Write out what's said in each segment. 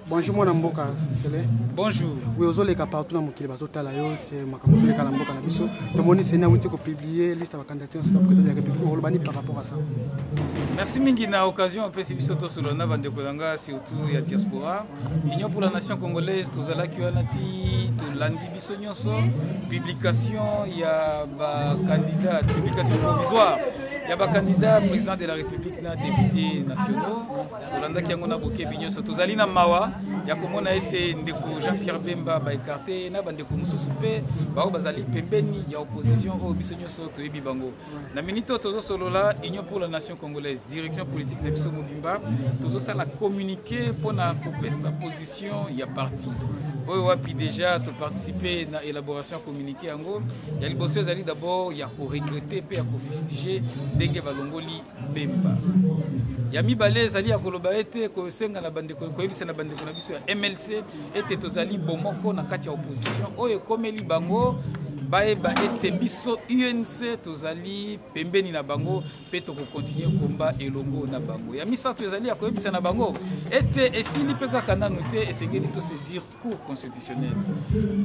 Bonjour mon amboka Célé. Bonjour. Oui, aux les partout dans mon kili bazo talayo c'est makamuso les kalamboka na biso. Demoni Sénat outi ko publier liste de candidatures sur la présidence de la République Olobani par rapport à ça. Merci mingi na occasion pe si biso to solona bande kolanga surtout ya diaspora. Union pour la nation congolaise tozala ki wanati to landi biso nyonso publication ya ba candidat publication provisoire. Il y a un candidat président de la République, na député nationaux. Tolanda qui a ngona boké binyo soto zalina mawa. Ya komona été ndeko Jean-Pierre Bemba ba écarté na bandeko mususu pe ba bazali pembeni ya opposition au bisonyo soto ebi bango. Na minito tozo solola Union pour la nation congolaise, direction politique na biso mobimba, tozo sala communiquer pour na couper sa position ya parti. Oyo wapi déjà to participer na élaboration communiqué yango. Ya liboso zali d'abord ya ko regretter pe ya ko fustiger ndenge balongoli Bemba. Yami balé zali ya koloba ete ko senga na bandeko ko yebisa na bandeko na biso ya MLC ete tozali bomoko na kati ya opposition oyo komeli bango baeba ete biso UNC tozali pembeni na bango pe to ko continuer combat elongo na bango. Yami sa tozali ya ko yebisa na bango ete esili pe kaka nanu te esengeli to saisir cour constitutionnel.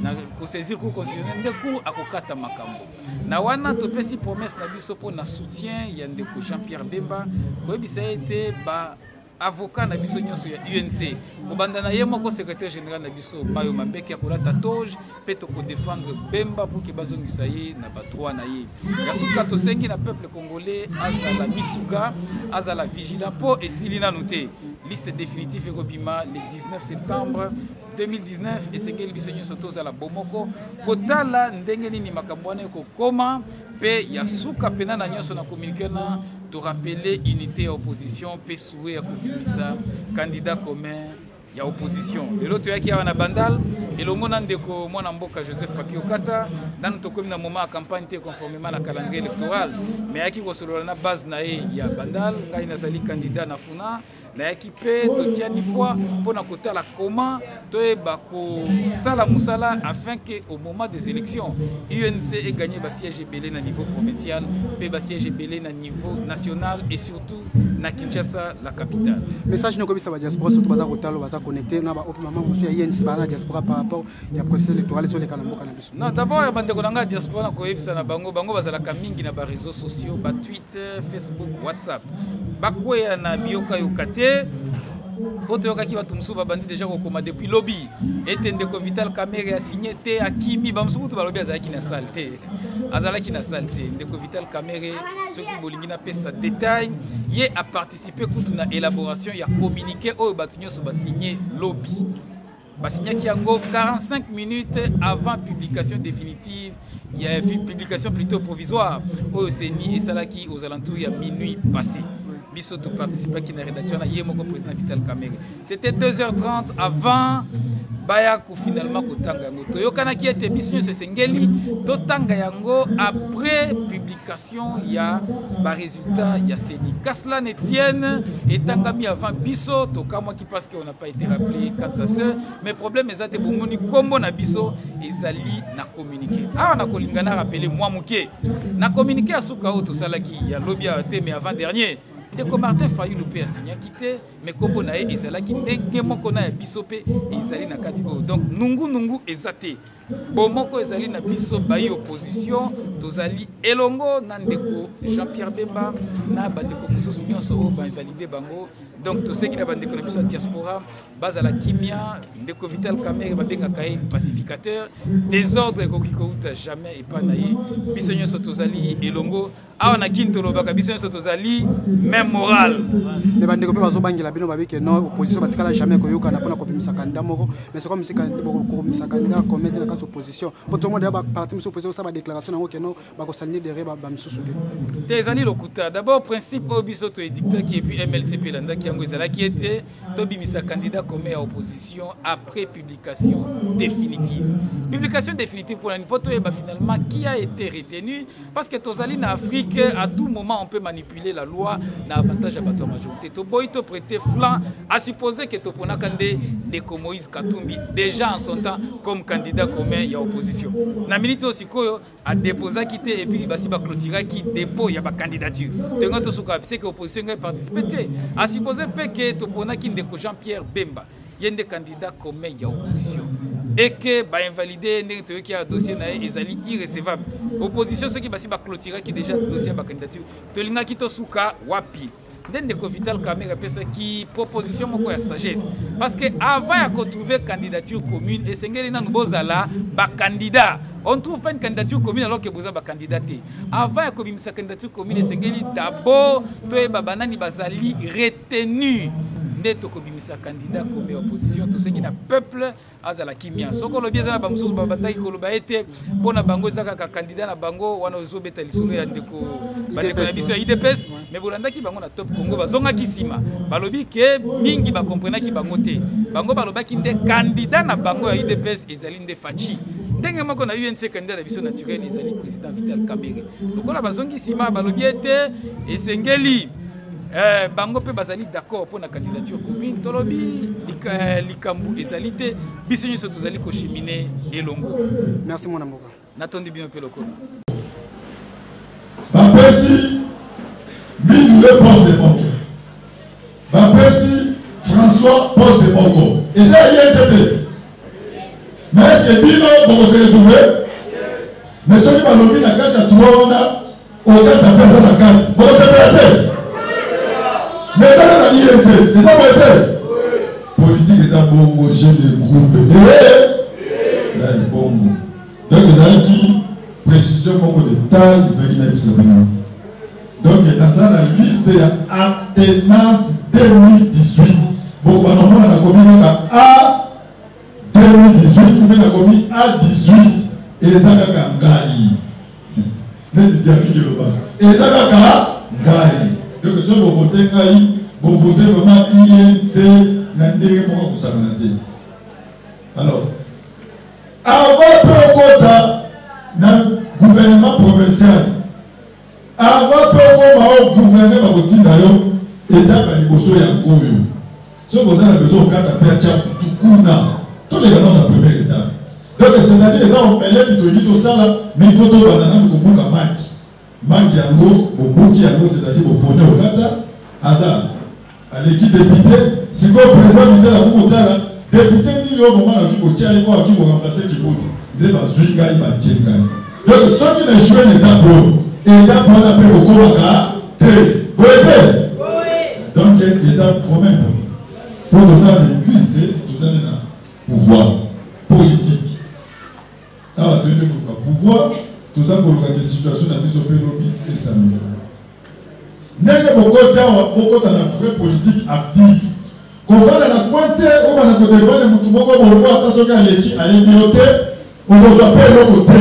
Na ko saisir cour constitutionnel nde cour akokata makambo. Na wana to pesi promesse na biso po na soutien ya ndeko Jean-Pierre Bemba ko yebisa ete ba avocat na biso nyonso ya UNC obanda na ye moko secrétaire général na biso Mayo Mambeki akolata toge pe to ko défendre Bemba pour que bazongisa ye na ba droit na ye yasuka to sengi na peuple congolais azala misuka azala vigilant po esili nanu te liste définitive ekobima le 19 septembre 2019 et sengeli biso nyonso tozala bomoko kotala ndenge nini makambo wana ekokoma pe yasuka pena na nyonso na communiqué na to rappeler unité ya opposition pe souhait ya kobimisa candidat commun ya opposition. Lelo toyaki awa na Bandal elongo na ndeko mwana mboka Joseph Papio Kata nanu tokomi na moment ya campagne te conformément na calendrier électoral mais yaki kosolola na base na ye ya Bandal ngai nazali candidat na Funa na yaki pe totiani poa pona kotala comment toyeba kosala musala afin que au moment des élections UNC ait gagné ba siège belé na niveau provincial pe ba siège belé na niveau national et surtout na Kinshasa la capitale. Message no kobisa ba diaspora surtout baza kotalo baza connecté na ba maman musu ya UNC ba na diaspora par rapport ya processus électoral sur les kalamboka na biso. Non, d'abord ya bande kolanga diaspora na koyebisa na bango bazala kamingi na ba réseaux sociaux ba Twitter, Facebook, WhatsApp. Bakwe na bioka yokate poto yokaki batu musu babandi déjà kokoma depuis lobby ete ndeko Vital Kamerhe a signé te akimi bamsuku to balobi azalaki na salte azalaki na salte ndeko Vital Kamerhe soki bolingi na pesa détail ye a participé kutu na élaboration ya communiqué oyo batu nyonso ba signé lobby basignaki yango 45 minutes avant publication définitive. Il y a une publication plutôt provisoire au CENI et Salaki aux alentours il y a minuit passé. Biso to participer qui na rédaction na yemoko président Vital Kamerhe. C'était 2h30 avant Bayaku finalement kotanga yango. Toyokana ki ete biso nyonso sengeli totanga yango après publication ya ba résultat ya CENI. Kasla Etienne etangami avant biso to kamwa ki parce qu'on n'a pas été rappelé quant à ça mais problème ezate bomoni kombo na biso ezali na communiquer. Ah na kolingana rappeler moi muke. Na communiquer asuka auto salaki ya lobby a été mais avant dernier ndeko Martin Fayulu pe asigné quitté mais kombo na ye ezalaki ndenge moko na ya biso pe ezali na kati o donc nungu ezate bomoko ezali na biso bayi opposition tozali elongo na ndeko Jean-Pierre Bemba na bandeko mususu nyonso o ba invalider bango donc to sengi na bandeko na biso diaspora bazala kimia ndeko Vital Kamerhe babenga kaye pacificateur désordre ekokikouta jamais epa na ye biso nyonso tozali elongo awa na kintolo baka biso nyonso tozali même moral mais bandeko pe bazobangela bino babike no opposition batikala jamais koyoka na pona kopimisa candidat moko mais c'est comme si candidat kopimisa candidat commettre na kati opposition pour tout le monde ya ba parti muso opposition ça ba déclaration na okeno ba ko salir derrière ba misusu te ezali lokuta d'abord principe obiso to édicteur qui et puis MLCP landa qui yango ezala qui était to bimisa candidat comme à opposition après publication définitive pour la nipoto et finalement qui a été retenu parce que tozali na Afrique qu'à tout moment on peut manipuler la loi dans l'avantage à la majorité. Tu peux prêter flanc à supposer que tu peux de Moïse Katumbi déjà en son temps comme candidat commun il y a opposition. Na milite aussi a déposé quitter et puis basi ba clôturer qui dépôt il y a ba candidature. Tengo to suka c'est que opposition va participer. À supposer que tu peux de Jean-Pierre Bemba il y a des candidats communs il y a opposition. Et que bah invalider qui a dossier na ezali irrecevable. Opposition ceux qui basi ba clôturer qui déjà dossier ba candidature. Tolinga kito suka wapi. Ndeko Vital Kamerhe pesa qui proposition moko ya sagesse parce que avant ya trouver candidature commune et sengeli na nubozala ba candidat on trouve pas une candidature commune alors que boza ba candidat avant ya kobimisa candidature commune sengeli d'abord to ba banani bazali retenu ndeto kobimisa candidat comme opposition to sengi na peuple azala kimia soko lo bieza na bamususu babandaki koloba ete pona bango ezaka ka candidat na bango wana ozobeta lisolo ya ndeko bandeko na biso ya IDPS mais bolandaki bango na top Congo bazonga kisima balobi ke mingi ba comprenaki bango te bango balobaki nde candidat na bango ya IDPS ezali nde fachi ndenge moko na UNC candidat na biso naturel ezali président Vital Kamerhe lokola bazongi sima balobi ete esengeli bango pe bazali d'accord pour la candidature commune tolobi likambu ezalité biso nyoso tozali ko cheminer elongo. Merci mon amour. Natondi bien pe lokolo. Bapesi Mindoule poste de banque. Bapesi François poste de banque. Et ça INTP. Mais est-ce que Bino pour se retrouver? Mais celui qui va lobby la carte à 3 on a autant de personnes à carte. Pour se faire. Mais ça va dire c'est ça va être politique est un bon jeu de groupe. Bon. Donc les gens qui précision beaucoup de taille donc dans la liste de Athénas 2018 bon on a commis A 2018 on a commis A18 et les gens qui ont gagné et les gens qui ont gagné. Donc, si vous votez, vous votez vraiment INC, alors, avant le gouvernement provincial, avant le gouvernement et dans si vous avez besoin de faire tous les gens de la première étape. Donc, c'est-à-dire que on met tout ça, mais il faut tout manque yango bobuki yango c'est-à-dire bopone au kata azar à l'équipe député si vous président de la Mokotala député ni au moment où il tient quoi qui va remplacer qui vote ne va suivre il va tirer donc ceux qui ne jouent n'est pas bon et là pour la paix au Kobaka donc ils ont promis pour nous faire une liste nous allons un pouvoir politique alors donner pouvoir tout ça pour la situation de la mise au pénomie et s'améliorer. N'est-ce beaucoup dans la vraie politique active. Qu'on va dans la pointe, on va dans le débat de Moutoumoko, on va voir attention à l'équipe, à l'immunité, on va s'appeler l'autre côté.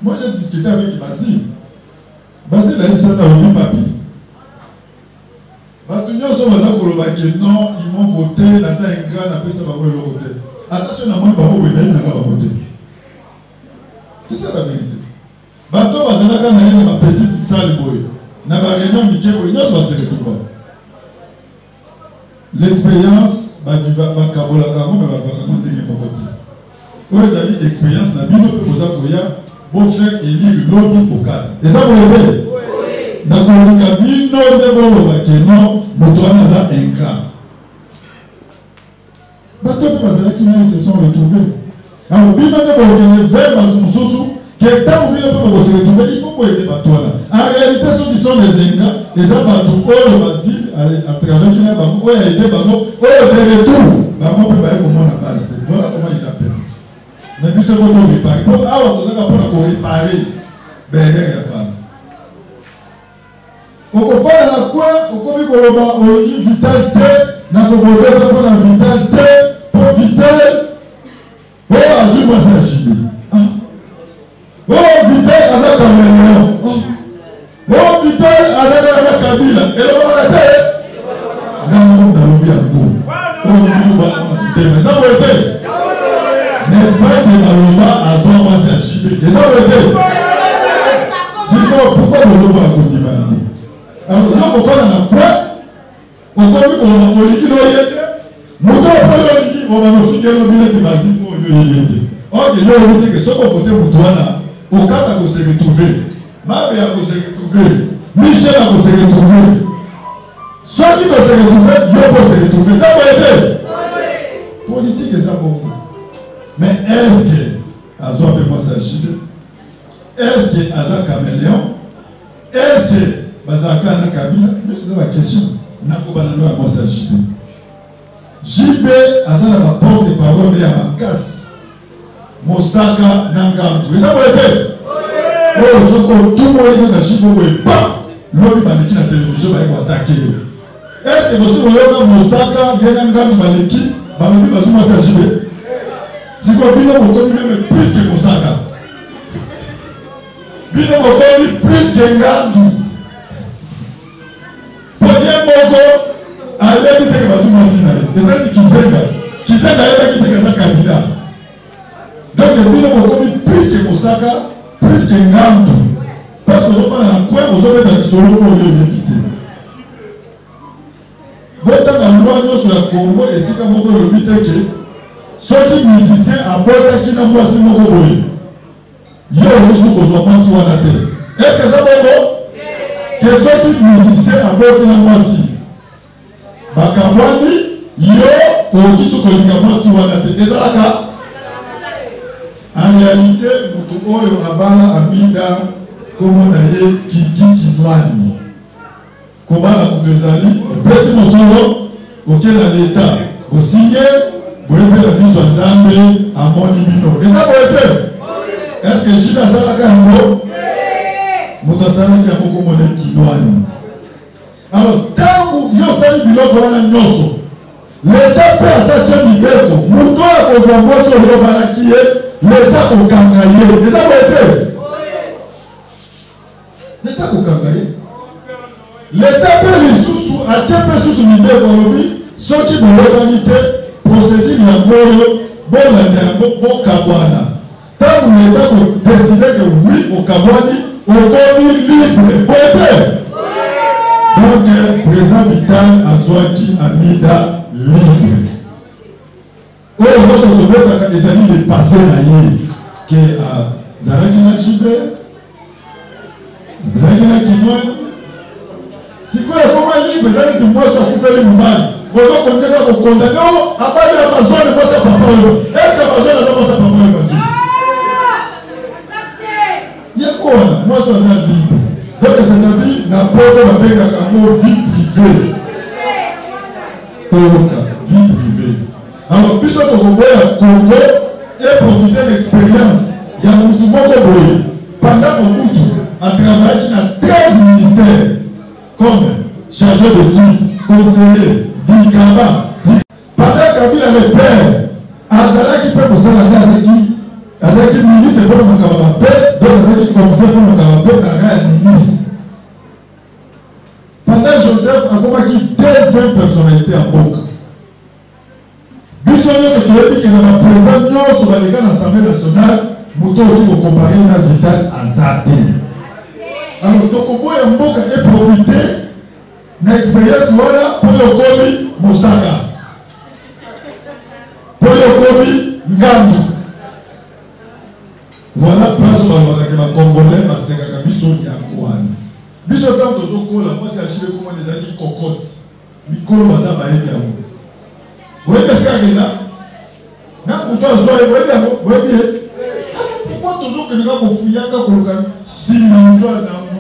Moi j'ai discuté avec Basile. Basile a dit ça dans le papier. Batunion sont dans le bac non, ils m'ont voté, dans un grand, après ça va voir l'autre côté. Attention à moi, il va voter. C'est ça la vérité. Bateau bazalaka na yena ma petite salle boy. Na ba réunion mike boy, non ça se retrouve. L'expérience ba kabola ka mo ba ndenge boko. Oyo zali expérience na bino pe boza koya bon faire élire lobby au cadre. Et ça vous aider. Na ko lika bino de bo ba ke non moto wana za ingrat. Bateau bazalaki na se sont retrouvés. Alors, bien que il faut aider en réalité, ceux qui sont les Inca, les Abatou, le Basile, à travers qui n'a pas aidé, de retour, comment base. Voilà comment il appelle. Mais puis, c'est comment réparer. Pour avoir tout ça, pour réparer, ben, il n'y a pas. On comprend la quoi, on comprend qu'on dit vitalité, on comprend pour la vitalité, pour vitalité. Oh, Azuma Sachi. Oh, Vitel Azaka. Oh, Vitel Azaka Kabila. Et le moment là, non, non, non, n'est-ce pas que Maloma a vraiment Sachi? Les gens Donc, pourquoi nous devons continuer? Alors, nous devons faire un point. On va dire qu'on va politique, nous devons faire on va nous soutenir le ministre basique pour nous. Or, il y a une que ce qu'on vote pour toi là, au cas où se retrouver, Mabé a se retrouver, Michel a se retrouver. Ceux qui vont se retrouver, ils vont se retrouver. Ça va aider. Politique est ça pour vous. Mais est-ce que, à ce moment est-ce que Aza Caméléon, est-ce que Bazaka na Kabila, c'est la question. Nakobanano à moi ça JB. JB Aza na porte-parole à ma casse. Mosaka Nangambu. Et ça va aider. Oh, ce qu'on tout le monde est JB ou pas. L'homme qui na télévision va attaquer. Est-ce que vous savez Mosaka Nangambu Maliki, Balobi Bazuma ça JB? Si vous avez même plus que Mosaka. Bino Mokoli plus que Ngandu. Premier Moko, allez vous dire Bazuma Sinaï. C'est-à-dire Kizenga est qui était candidat. Donc Bino Mokoli plus que Mosaka, plus que Ngandu. Parce que vous avez un coin, vous avez un solo au lieu d'éviter. Bon, dans la loi sur la Congo, et si comme on le dit que ceux qui musiciens abordent qui n'ont pas si Moko Boy. Yo, est-ce que ça va que ceux qui musiciens abordent qui n'ont pas si Bakabwani, yo, au disque que les gamins si Wanate. Et ça là, en réalité, nous avons Abala Amida, comme on a dit, Kiki Kinwani. Comment la Koubezali, le président Solo, auquel l'État, au signé, vous avez la vie sur Zambé, à Monibino. Et ça va être. Est-ce que Chida Salaka Hambo? Moutasalaki a beaucoup monnaie qui doit. Alors, tant que vous avez dit que l'État peut à sa Tchèque, Moutoua a besoin de sur le Barakié, l'État au Kangaye. Et ça va être. L'État au Kangaye. L'État peut les sous à Tchèque sous une idée pour lui, ceux qui vont l'organité, procéder à bon Kabwana. Tant que l'État a décidé que oui, au Kabwani, au Komi libre. Donc, président Vital Azouaki Amida libre. Oh, nous sommes des amis de passer là, que Zarakina Chibé, Zarakina Kinoy. Si quoi, comment libre, Zarakina moi, je suis fait le mouvement. Vous avez condamné, à part l'Amazon, moi, c'est pas bon. Est-ce qu'Amazon n'a pas sa parole? Moi, je suis un libre. Donc, c'est-à-dire, n'importe la paix de vie privée. Vie privée. Alors, puisque le Congo et profiter de l'expérience, il y a un mouvement de pendant mon bout, à travailler dans 13 ministères, comme chargé de titre, conseiller, Dikaba. Pendant Kabila le père, Azala qui peut pousser la date avec qui? Avec le ministre, c'est pour le Makabapé, donc avec le commissaire pour le Makabapé, le ministre. Pendant Joseph, a combattu deuxième personnalité à Boka. Bissonio, c'est qu'il y a un président sur l'Assemblée nationale, Mouto qui va comparer à Vital Azate. Alors, Tokobo et Mboka est profité de l'expérience pour le Komi Mosaka. Pour le Komi Ngandu. Voilà place où on va les Congolais, parce que Bisso y a quoi. Bisso quand on se colle, moi c'est acheté comme des amis cocottes. Mikolo baza baé bien. Vous voyez ce qu'il y a là? N'a pour toi, vous voyez bien, vous voyez bien. Pourquoi toujours que les gars vont fouiller quand on regarde si nous doit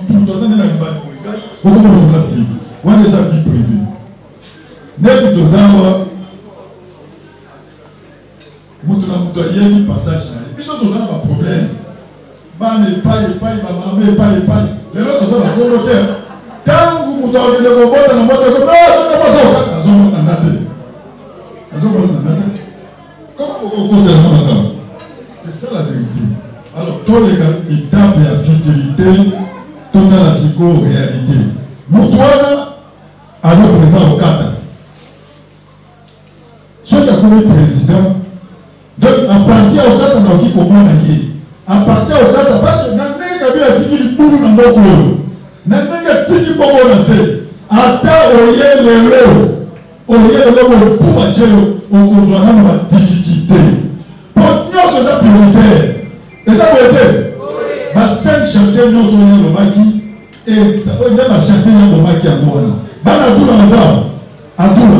dans un animal pour les gars, comment on va si? On a des avis privés. N'est-ce que Zawa, Moutouna Yémi passage. Biso on a un problème. Bah mais pas. Les autres sont à communautaire. Tant que vous avez le robot dans le monde, c'est comme c'est ça la vérité. Alors, tous les gars, étape et futilité, toute la psycho-réalité. Moutouana, à la présent au Qatar. Ceux qui ont commis président, donc à partir au Qatar, on a dit comment on a dit. À partir au Qatar, parce que n'a pas tiki libulu na mboko oyo na ndenge tiki mboko oyo na se ata oye lelo kopuba jelo okozwa nano badifficulté po nyonso eza prioritaire eza boye te ba5 chantier nyonso oyo alobaki nde bachantier ya alobaki yango wana bana adula maza adula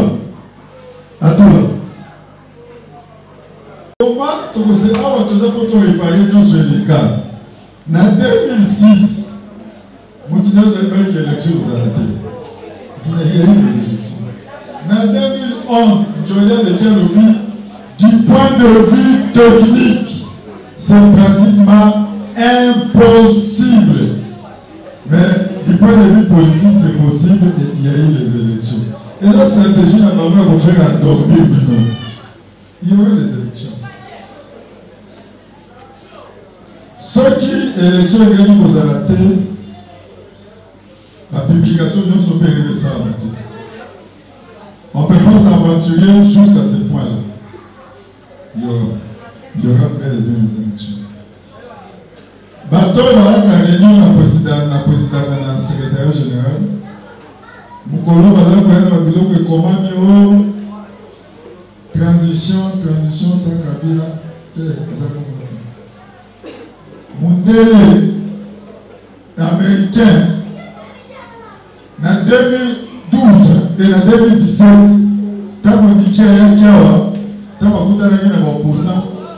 koma tokosela awa toza po torepare nyonso elekala na 2006 moto nyonso ayebaki élection kozala te na 2011 Joël était le du point de vue technique c'est pratiquement impossible mais du point de vue politique c'est possible et il y a eu les élections et la stratégie n'a pas vraiment fait à dormir il y aura les élections ceux qui élections gagnent aux alatés la publication ne se peut rêver ça on ne peut pas s'aventurer jusqu'à ce point-là. Il y aura bel et bien les élections. Bateau dans la réunion, la présidente, la secrétaire général, Moukolo va dire comment transition sans Kabila. Mundele américain, en 2012 et en 2017, tant qu'on dit qu'il y a un kiawa, tant qu'on a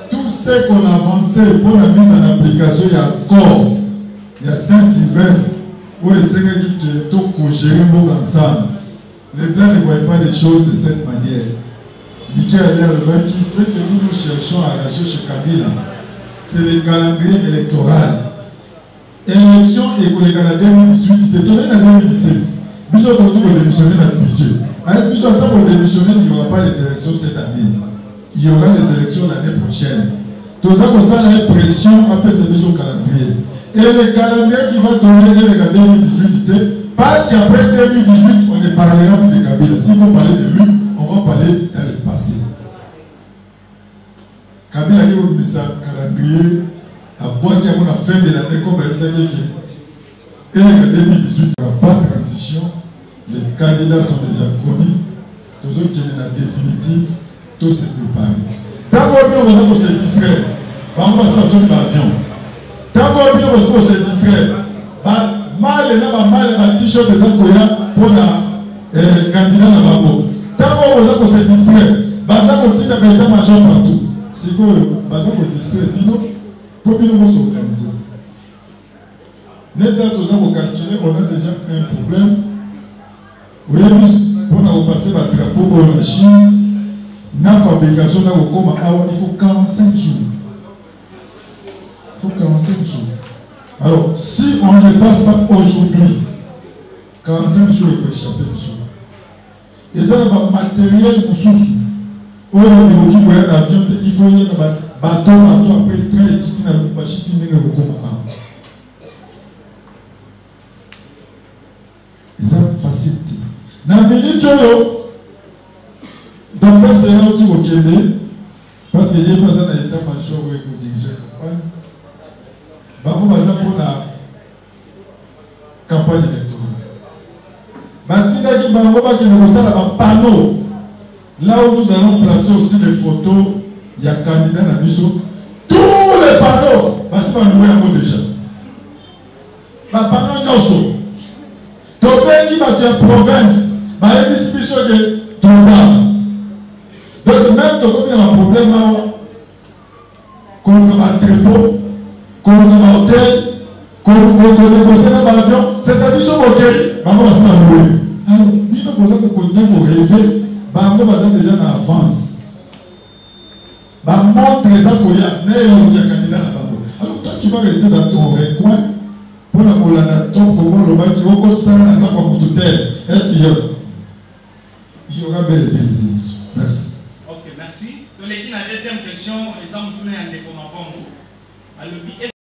tout ce qu'on a avancé pour la mise en application, il y a encore, il y a Saint-Sylvestre, où il s'est dit que tout pour gérer ensemble. Les blancs ne voient pas les choses de cette manière. Mickey a l'air de qui ce que nous cherchons à arracher chez Kabila, c'est le calendrier électoral. Élection et pour les Canadiens 2018, c'était en 2017. Nous sommes pour démissionner notre budget. Est-ce que nous sommes pour démissionner, il n'y aura pas les élections cette année. Il y aura les élections l'année prochaine. Tout ça, pour ça, la pression après c'est sur le calendrier. Et le calendrier qui va donner les 2018, parce qu'après 2018, on ne parlera plus de Kabila. Si on parle de lui, on va parler dans le passé. Kabila qui a mis ça calendrier à boire qui a la fin de l'année comme elle s'est dit. Et en 2018, il n'y aura pas de transition. Les candidats sont déjà connus. Tous ceux qui sont en définitive, tout se prépare. Tant qu'on se distrait, on va se passer l'avion. Tant qu'on se distrait, mal et t-shirt des Angoya pour le candidat à Babo. Tant qu'on se distrait, on continue à mettre ma jambe partout. C'est quoi on se distrait, pour nous s'organiser. Net tous vous calculer, on a déjà un problème. Oui, pour passer le drapeau pour la Chine, la fabrication il faut 45 jours. Il faut 45 jours. Alors, si on ne passe pas aujourd'hui, 45 jours, il peut échapper dessus. Et ça, le matériel pour sous. Il faut y avoir bateau, après train et quitter la machine qui n'est pas. Ils ont facilité. Dans le minute, donc c'est là où tu vas Québec, parce qu'il y a pas un état-major où il diriger la campagne. Bah, pour la campagne électorale. Batina qui va un panneau. Là où nous allons placer aussi les photos, il y a candidat à Bissau. Tous les panneaux, parce que nous avons déjà. Panneau Nosso. Tobé qui va dire province, il y a des discussions de Toba. Donc, même Tobé a un problème, qu'on a un trépot, qu'on a un hôtel, qu'on a négocié dans l'avion, c'est-à-dire sur le quai, on va se louer. Alors, il faut qu'on ait pour rêver, on va déjà en avance. On montre les accoyables, mais il y a un candidat là-bas. Alors, toi, tu vas rester dans ton recoin. Pour la Molanaton, comment le bâti au côté ça, n'a pas beaucoup de terre. Est-ce qu'il y aura bel et bien des élections? Merci. Ok, merci. Donc, la deuxième question, les hommes tournés en décommandant.